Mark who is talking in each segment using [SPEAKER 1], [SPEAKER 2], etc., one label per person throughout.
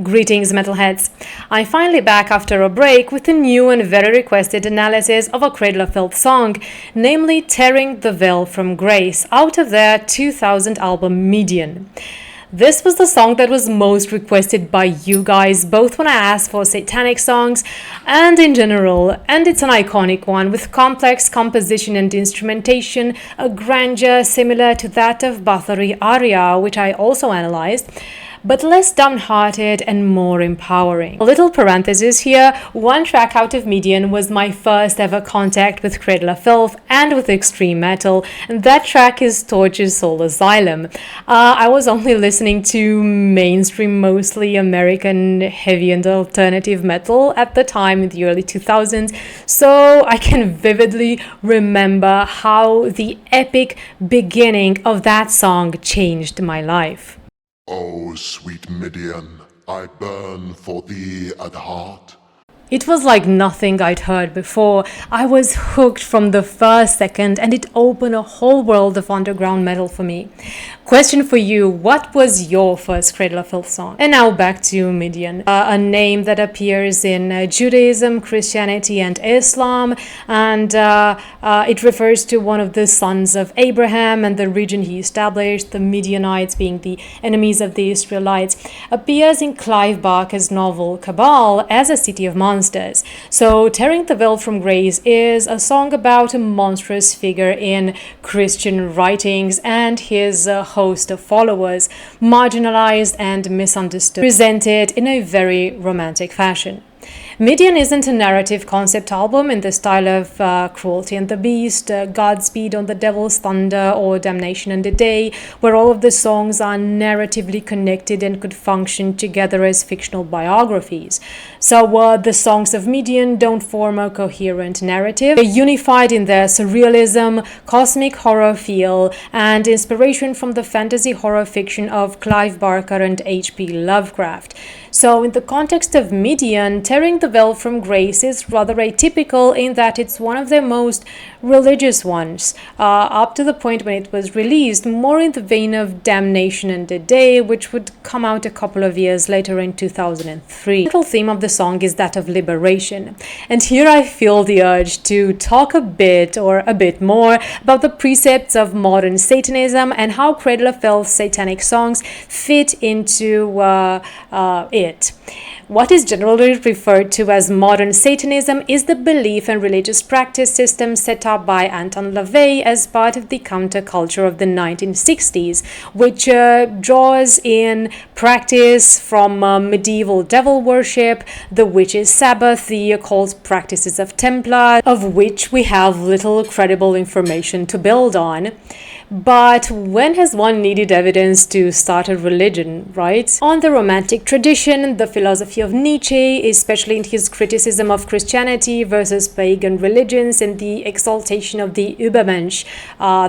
[SPEAKER 1] Greetings, metalheads. I'm finally back after a break with a new and very requested analysis of a Cradle Filth song, namely Tearing the Veil from Grace, out of their 2000 album Midian. This was the song that was most requested by you guys, both when I asked for satanic songs and in general, and it's an iconic one with complex composition and instrumentation, a grandeur similar to that of Bathory Aria, which I also analyzed, but less downhearted and more empowering. A little parenthesis here, one track out of Midian was my first ever contact with Cradle Filth and with extreme metal, and that track is Tortured Soul Asylum. I was only listening to mainstream, mostly American heavy and alternative metal at the time in the early 2000s, so I can vividly remember how the epic beginning of that song changed my life.
[SPEAKER 2] Oh, sweet Midian, I burn for thee at heart.
[SPEAKER 1] It was like nothing I'd heard before. I was hooked from the first second, and it opened a whole world of underground metal for me. Question for you, what was your first Cradle Filth song? And now back to Midian, a name that appears in Judaism, Christianity, and Islam, and it refers to one of the sons of Abraham and the region he established, the Midianites being the enemies of the Israelites, appears in Clive Barker's novel Cabal as a city of monsters. So Tearing the Veil from Grace is a song about a monstrous figure in Christian writings and his host of followers, marginalized and misunderstood, presented in a very romantic fashion. Midian isn't a narrative concept album in the style of Cruelty and the Beast, Godspeed on the Devil's Thunder, or Damnation in the Day, where all of the songs are narratively connected and could function together as fictional biographies. So the songs of Midian don't form a coherent narrative. They're unified in their surrealism, cosmic horror feel, and inspiration from the fantasy horror fiction of Clive Barker and H.P. Lovecraft. So in the context of Midian, Tearing the Veil from Grace is rather atypical in that it's one of their most religious ones, up to the point when it was released, more in the vein of Damnation in the Day, which would come out a couple of years later in 2003. The central theme of the song is that of liberation. And here I feel the urge to talk a bit more about the precepts of modern Satanism and how Cradle Filth's satanic songs fit into it. What is generally referred to as modern Satanism is the belief and religious practice system set up by Anton LaVey as part of the counterculture of the 1960s, which draws in practice from medieval devil worship, the witches' Sabbath, the occult practices of Templar, of which we have little credible information to build on. But when has one needed evidence to start a religion, right? On the Romantic tradition, the philosophy of Nietzsche, especially in his criticism of Christianity versus pagan religions and the exaltation of the Übermensch,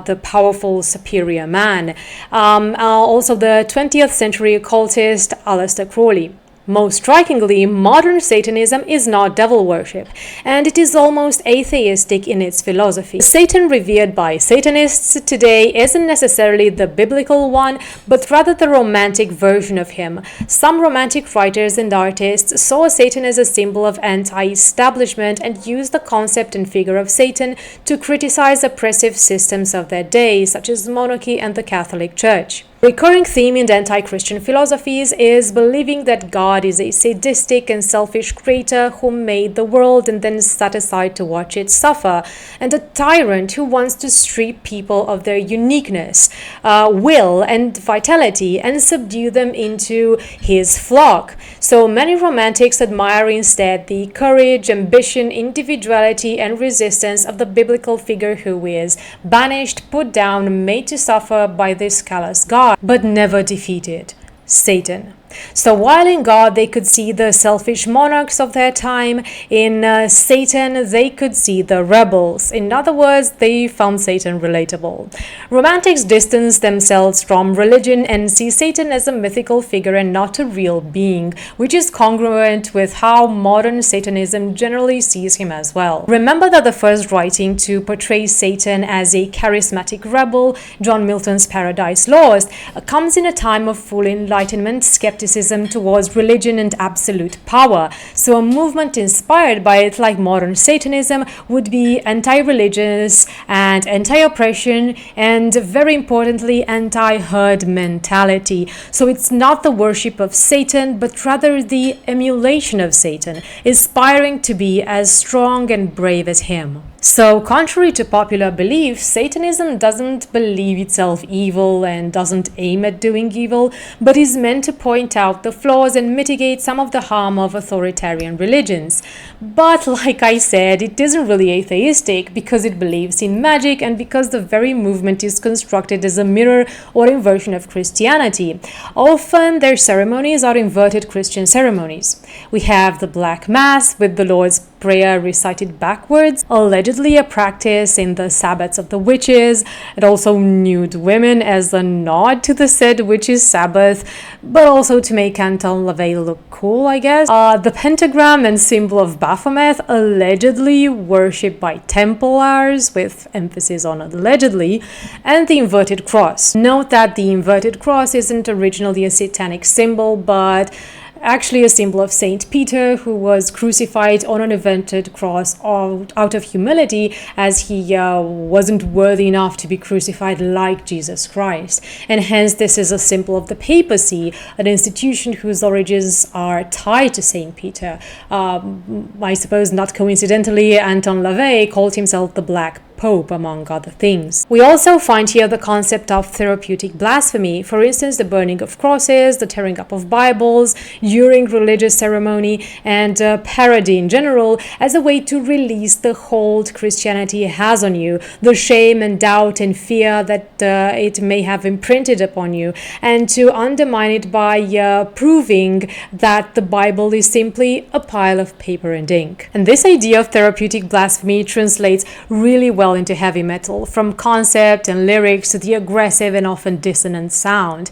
[SPEAKER 1] the powerful superior man. Also the 20th century occultist Aleister Crowley. Most strikingly, modern Satanism is not devil worship, and it is almost atheistic in its philosophy. Satan revered by Satanists today isn't necessarily the biblical one, but rather the romantic version of him. Some romantic writers and artists saw Satan as a symbol of anti-establishment and used the concept and figure of Satan to criticize oppressive systems of their day, such as monarchy and the Catholic Church. Recurring theme in anti-Christian philosophies is believing that God is a sadistic and selfish creator who made the world and then sat aside to watch it suffer, and a tyrant who wants to strip people of their uniqueness, will, and vitality and subdue them into his flock. So many romantics admire instead the courage, ambition, individuality, and resistance of the biblical figure who is banished, put down, made to suffer by this callous God, but never defeated, Satan. So while in God they could see the selfish monarchs of their time, in Satan they could see the rebels. In other words, they found Satan relatable. Romantics distance themselves from religion and see Satan as a mythical figure and not a real being, which is congruent with how modern Satanism generally sees him as well. Remember that the first writing to portray Satan as a charismatic rebel, John Milton's Paradise Lost, comes in a time of full enlightenment, skepticism, skepticism towards religion and absolute power. So a movement inspired by it, like modern Satanism, would be anti-religious and anti-oppression, and very importantly, anti-herd mentality. So it's not the worship of Satan, but rather the emulation of Satan, aspiring to be as strong and brave as him. So, contrary to popular belief, Satanism doesn't believe itself evil and doesn't aim at doing evil, but is meant to point out the flaws and mitigate some of the harm of authoritarian religions. But, like I said, it isn't really atheistic because it believes in magic and because the very movement is constructed as a mirror or inversion of Christianity. Often, their ceremonies are inverted Christian ceremonies. We have the Black Mass with the Lord's Prayer recited backwards, allegedly a practice in the Sabbaths of the witches. It also nude women as a nod to the said witches' Sabbath, but also to make Anton LaVey look cool, I guess. The pentagram and symbol of Baphomet, allegedly worshipped by Templars, with emphasis on allegedly, and the inverted cross. Note that the inverted cross isn't originally a satanic symbol, but actually a symbol of Saint Peter, who was crucified on an inverted cross out of humility, as he wasn't worthy enough to be crucified like Jesus Christ. And hence this is a symbol of the papacy, an institution whose origins are tied to Saint Peter. I suppose not coincidentally, Anton LaVey called himself the Black Pope, among other things. We also find here the concept of therapeutic blasphemy, for instance, the burning of crosses, the tearing up of Bibles during religious ceremony, and parody in general as a way to release the hold Christianity has on you, the shame and doubt and fear that it may have imprinted upon you, and to undermine it by proving that the Bible is simply a pile of paper and ink. And this idea of therapeutic blasphemy translates really well into heavy metal, from concept and lyrics to the aggressive and often dissonant sound,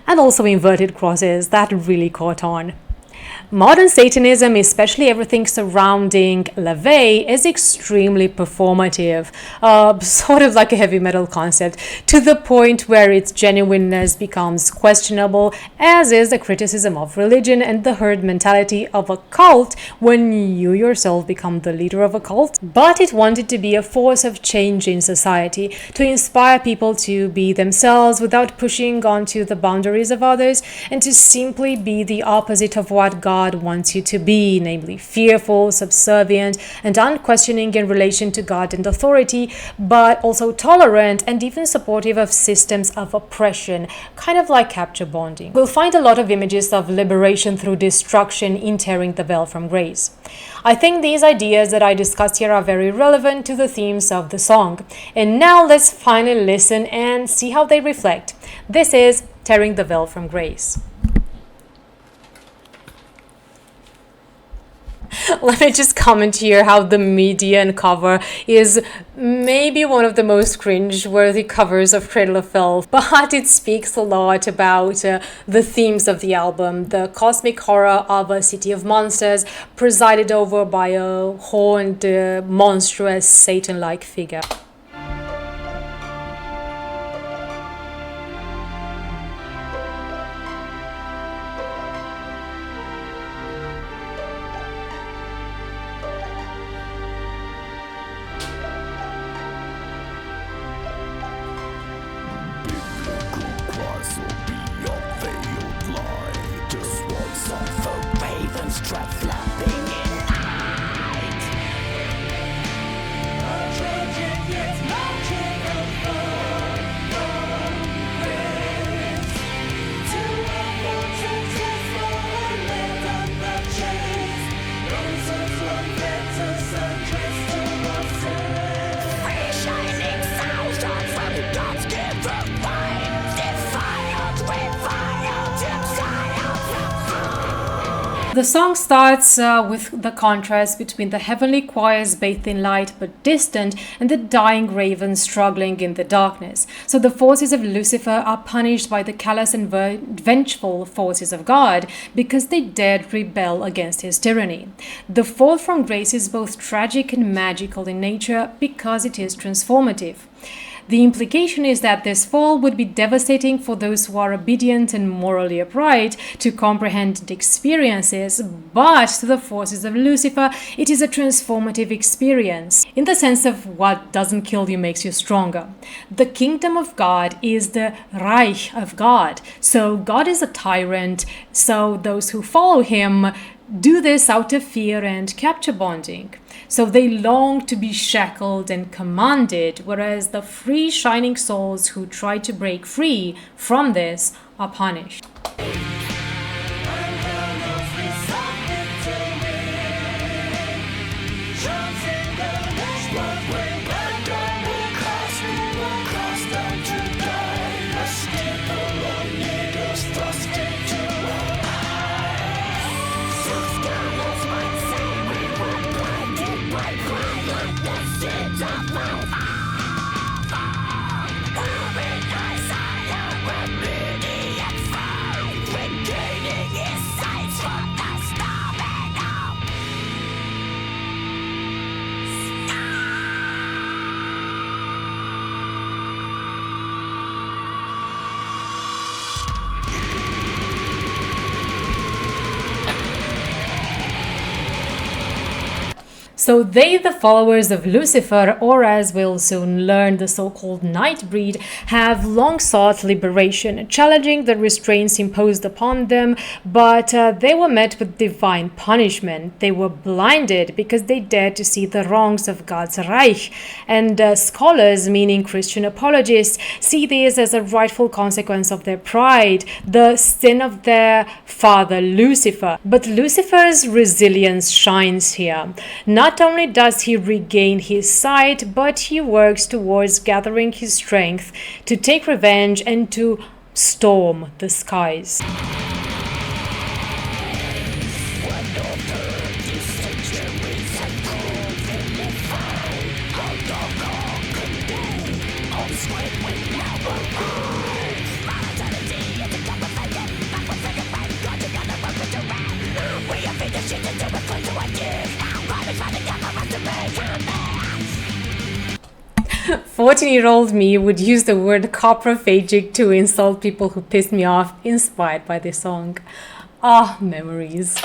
[SPEAKER 1] and also inverted crosses that really caught on. Modern Satanism, especially everything surrounding LaVey, is extremely performative, sort of like a heavy metal concept, to the point where its genuineness becomes questionable, as is the criticism of religion and the herd mentality of a cult when you yourself become the leader of a cult. But it wanted to be a force of change in society, to inspire people to be themselves without pushing onto the boundaries of others, and to simply be the opposite of what God wants you to be, namely fearful, subservient, and unquestioning in relation to God and authority, but also tolerant and even supportive of systems of oppression, kind of like capture bonding. We'll find a lot of images of liberation through destruction in Tearing the Veil from Grace. I think these ideas that I discussed here are very relevant to the themes of the song. And now let's finally listen and see how they reflect. This is Tearing the Veil from Grace. Let me just comment here how the Midian cover is maybe one of the most cringe-worthy covers of Cradle of Filth, but it speaks a lot about the themes of the album, the cosmic horror of a city of monsters presided over by a horned, monstrous, Satan-like figure. The song starts with the contrast between the heavenly choirs bathed in light but distant and the dying ravens struggling in the darkness. So the forces of Lucifer are punished by the callous and vengeful forces of God because they dared rebel against his tyranny. The fall from grace is both tragic and magical in nature because it is transformative. The implication is that this fall would be devastating for those who are obedient and morally upright to comprehend and experiences, but to the forces of Lucifer, it is a transformative experience, in the sense of what doesn't kill you makes you stronger. The kingdom of God is the Reich of God. So God is a tyrant, so those who follow him do this out of fear and capture bonding. So they long to be shackled and commanded, whereas the free shining souls who try to break free from this are punished. So they, the followers of Lucifer, or as we'll soon learn, the so-called Nightbreed, have long sought liberation, challenging the restraints imposed upon them, but they were met with divine punishment. They were blinded because they dared to see the wrongs of God's Reich, and scholars, meaning Christian apologists, see this as a rightful consequence of their pride, the sin of their father Lucifer. But Lucifer's resilience shines here. Not only does he regain his sight, but he works towards gathering his strength to take revenge and to storm the skies. "14-year-old me would use the word coprophagic to insult people who pissed me off, inspired by this song. Ah, memories."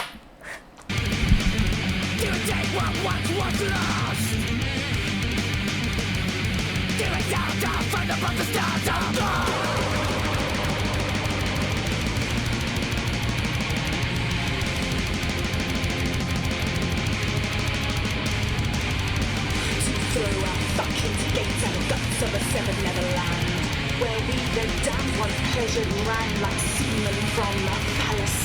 [SPEAKER 3] Of a severed Neverland, where we the damned one pleasure ran like seamen from the Palace.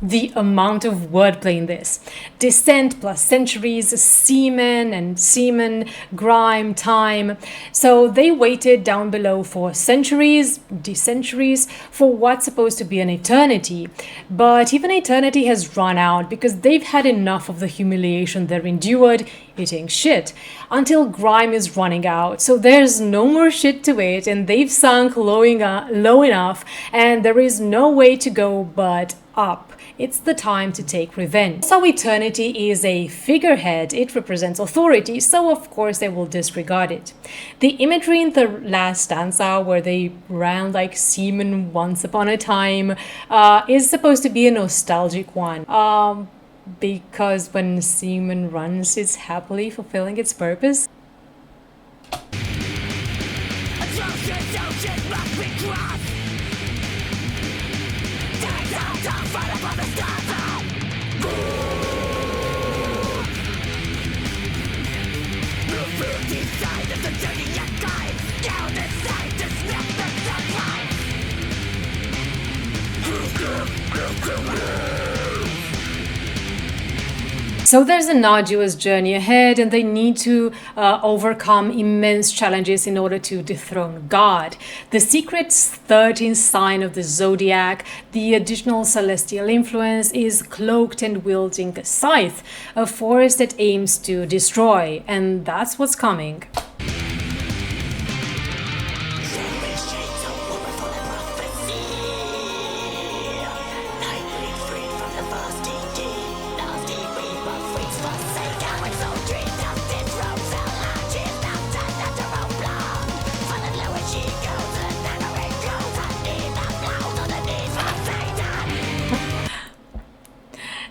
[SPEAKER 1] The amount of wordplay in this. Descent plus centuries, semen and semen, grime, time. So they waited down below for centuries, decenturies, for what's supposed to be an eternity. But even eternity has run out because they've had enough of the humiliation they've endured eating shit until grime is running out. So there's no more shit to eat and they've sunk low enough and there is no way to go but up. It's the time to take revenge. So eternity is a figurehead. It represents authority, so of course they will disregard it. The imagery in the last stanza where they ran like seamen once upon a time is supposed to be a nostalgic one. Because when semen runs, it's happily fulfilling its purpose. So there's an arduous journey ahead and they need to overcome immense challenges in order to dethrone God. The secret 13th sign of the zodiac, the additional celestial influence, is cloaked and wielding a scythe, a force that aims to destroy, and that's what's coming.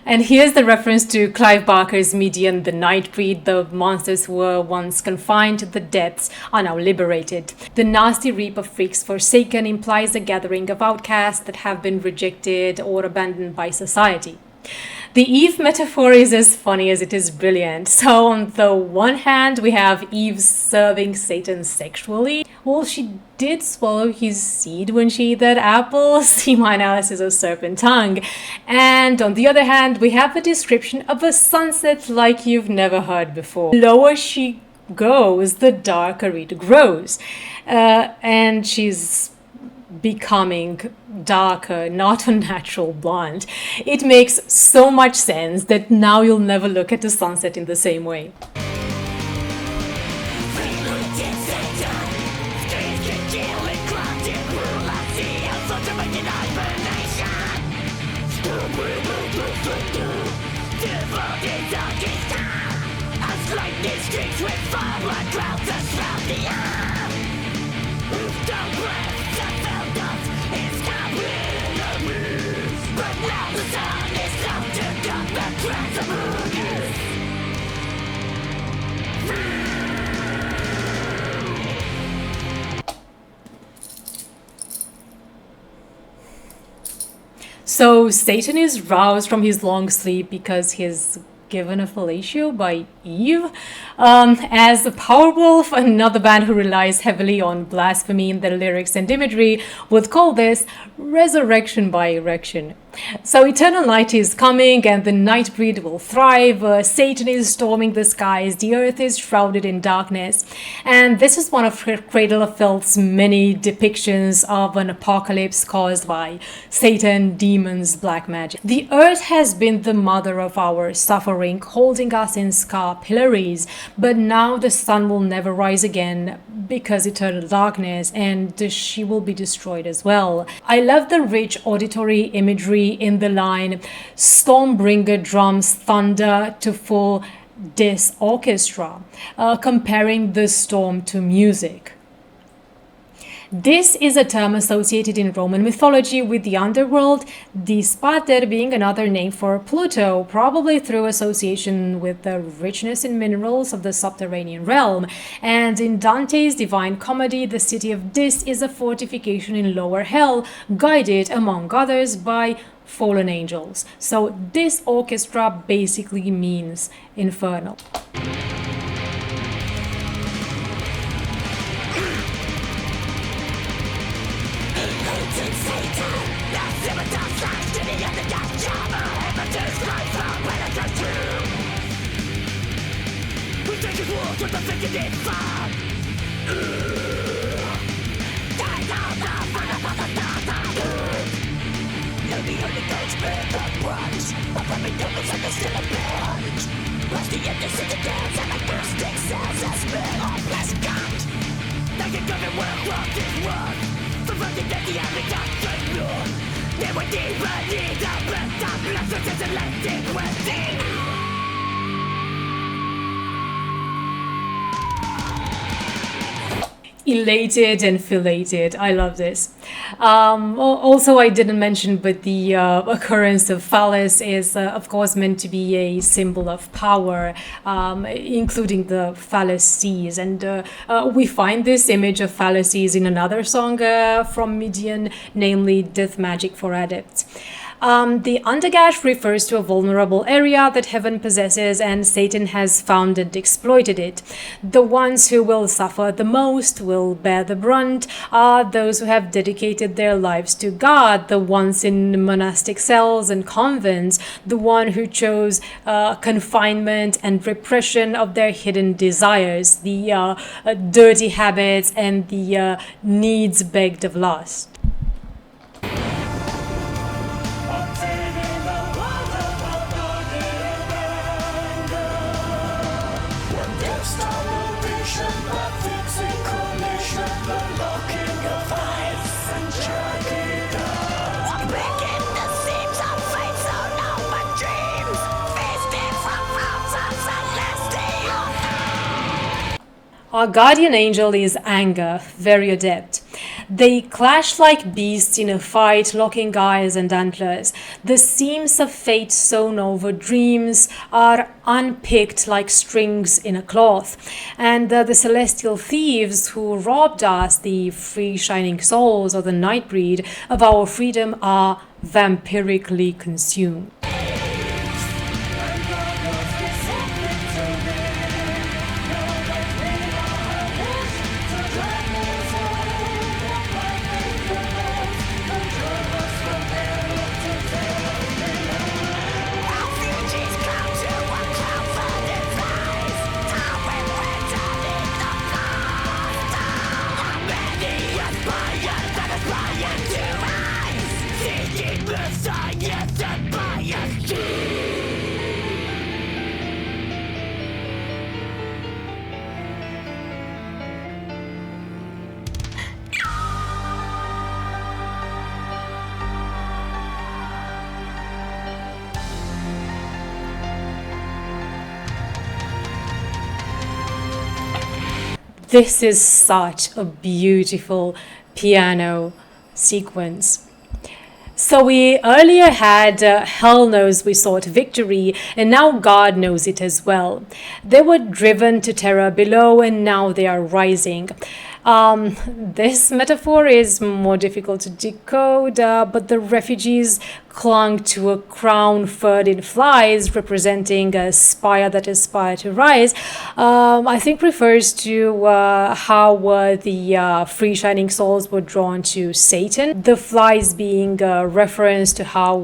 [SPEAKER 1] And here's the reference to Clive Barker's Midian, the Nightbreed. The monsters who were once confined to the depths are now liberated. The nasty reap of freaks forsaken implies a gathering of outcasts that have been rejected or abandoned by society. The Eve metaphor is as funny as it is brilliant. So on the one hand, we have Eve serving Satan sexually. Well, she did swallow his seed when she ate that apple. See my analysis of serpent tongue. And on the other hand, we have the description of a sunset like you've never heard before. The lower she goes, the darker it grows. And she's becoming darker, not a natural blonde. It makes so much sense that now you'll never look at the sunset in the same way. So Satan is roused from his long sleep because he's given a fellatio by Eve. As a Powerwolf, another band who relies heavily on blasphemy in their lyrics and imagery, would call this resurrection by erection. So eternal night is coming and the Nightbreed will thrive. Satan is storming the skies. The earth is shrouded in darkness. And this is one of Cradle of Filth's many depictions of an apocalypse caused by Satan, demons, black magic. The earth has been the mother of our suffering, holding us in scar pillories. But now the sun will never rise again because eternal darkness, and she will be destroyed as well. I love the rich auditory imagery in the line, Stormbringer drums thunder to full dis orchestra, comparing the storm to music. This is a term associated in Roman mythology with the underworld, Dispater being another name for Pluto, probably through association with the richness in minerals of the subterranean realm. And in Dante's Divine Comedy, the city of Dis is a fortification in lower hell, guided, among others, by fallen angels. So this orchestra basically means infernal. Elated and filleted. I love this. Also, I didn't mention, but the occurrence of phallus is, of course, meant to be a symbol of power, including the fallacies. And we find this image of fallacies in another song from Midian, namely Death Magic for Adepts. The Undergash refers to a vulnerable area that heaven possesses, and Satan has found and exploited it. The ones who will suffer the most, will bear the brunt, are those who have dedicated their lives to God, the ones in monastic cells and convents, the one who chose confinement and repression of their hidden desires, the dirty habits and the needs begged of lust. Our guardian angel is anger, very adept. They clash like beasts in a fight, locking eyes and antlers. The seams of fate sewn over dreams are unpicked like strings in a cloth. And the celestial thieves who robbed us, the free shining souls or the night breed of our freedom, are vampirically consumed. This is such a beautiful piano sequence. So we earlier had hell knows we sought victory, and now God knows it as well. They were driven to terror below, and now they are rising. This metaphor is more difficult to decode, but the refugees clung to a crown furred in flies, representing a spire that aspired to rise. I think refers to how the free shining souls were drawn to Satan. The flies being a reference to how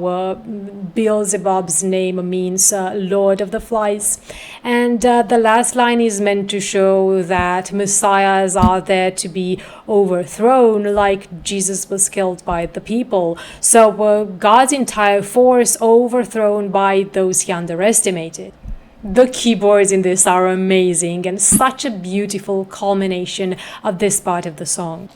[SPEAKER 1] Beelzebub's name means Lord of the Flies. And the last line is meant to show that messiahs are there to be overthrown, like Jesus was killed by the people. So God's entire force overthrown by those he underestimated. The keyboards in this are amazing and such a beautiful culmination of this part of the song.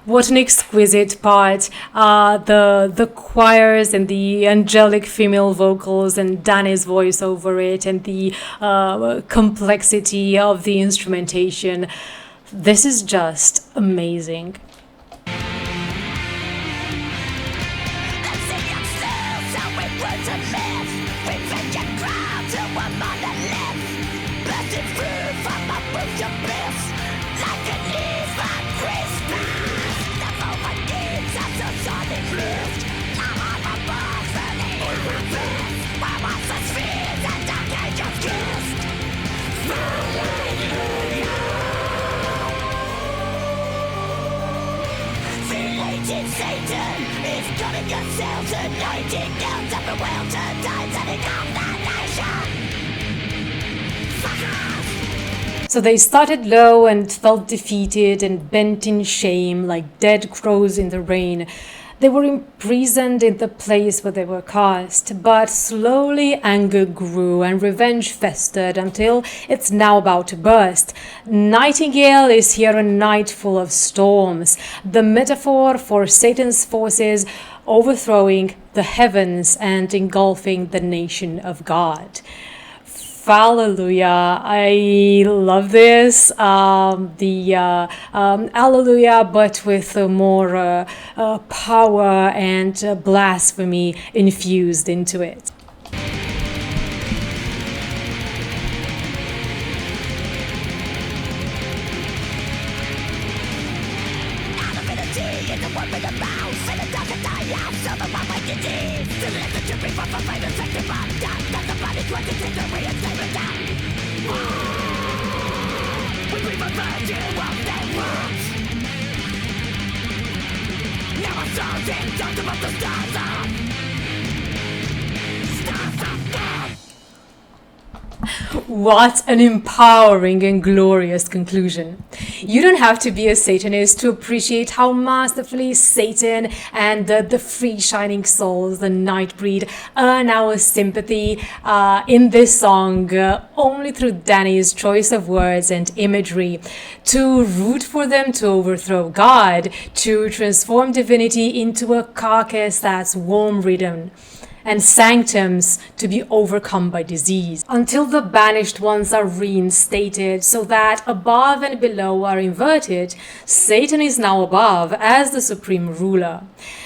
[SPEAKER 1] What an exquisite part. The choirs and the angelic female vocals and Danny's voice over it, and the complexity of the instrumentation. This is just amazing.
[SPEAKER 3] Satan is coming yourself anointing down to the world to die to the nation.
[SPEAKER 1] So they started low and felt defeated and bent in shame like dead crows in the rain. They were imprisoned in the place where they were cast, but slowly anger grew and revenge festered until it's now about to burst. Nightingale is here a night full of storms, the metaphor for Satan's forces overthrowing the heavens and engulfing the nation of God. Hallelujah. I love this. Alleluia, but with more power and blasphemy infused into it.
[SPEAKER 3] In the one with the mouth and the dark and die out, so the one with the deeds.
[SPEAKER 1] What an empowering and glorious conclusion. You don't have to be a Satanist to appreciate how masterfully Satan and the free shining souls, the Nightbreed, earn our sympathy in this song only through Danny's choice of words and imagery. To root for them to overthrow God, to transform divinity into a carcass that's worm-ridden, and sanctums to be overcome by disease, until the banished ones are reinstated so that above and below are inverted. Satan is now above as the supreme ruler.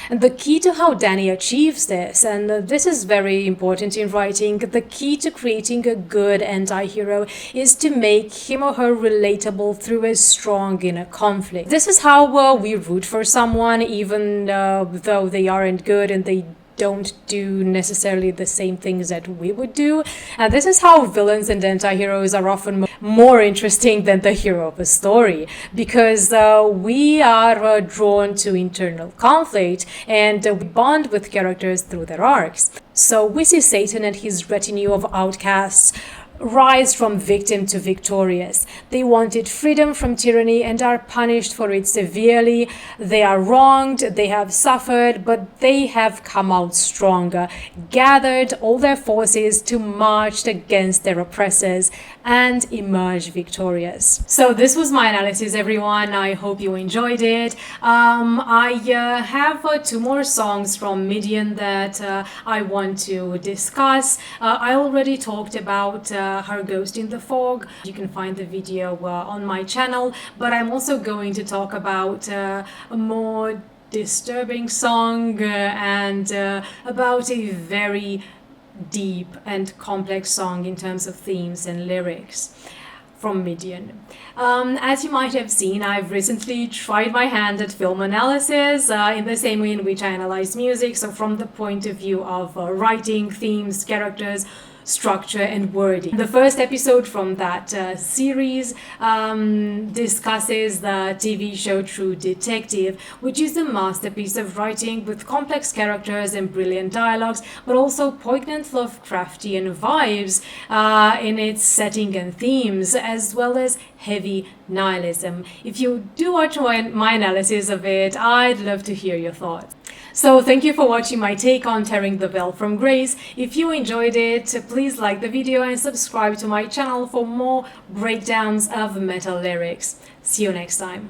[SPEAKER 1] And the key to how Danny achieves this, and this is very important in writing, the key to creating a good anti-hero is to make him or her relatable through a strong inner conflict. This is how we root for someone even though they aren't good and they don't do necessarily the same things that we would do. And this is how villains and anti-heroes are often more interesting than the hero of a story, because we are drawn to internal conflict and we bond with characters through their arcs. So we see Satan and his retinue of outcasts rise from victim to victorious. They wanted freedom from tyranny and are punished for it severely. They are wronged, they have suffered, but they have come out stronger, gathered all their forces to march against their oppressors and emerge victorious. So this was my analysis, everyone. I hope you enjoyed it. I have two more songs from Midian that I want to discuss. I already talked about her Ghost in the Fog. You can find the video on my channel, but I'm also going to talk about a more disturbing song and about a very deep and complex song in terms of themes and lyrics from Midian. As you might have seen, I've recently tried my hand at film analysis in the same way in which I analyze music, so from the point of view of writing, themes, characters, structure and wording. The first episode from that series discusses the TV show True Detective, which is a masterpiece of writing with complex characters and brilliant dialogues, but also poignant Lovecraftian vibes in its setting and themes, as well as heavy nihilism. If you do watch my analysis of it, I'd love to hear your thoughts. So thank you for watching my take on Tearing the Veil from Grace. If you enjoyed it, please like the video and subscribe to my channel for more breakdowns of metal lyrics. See you next time.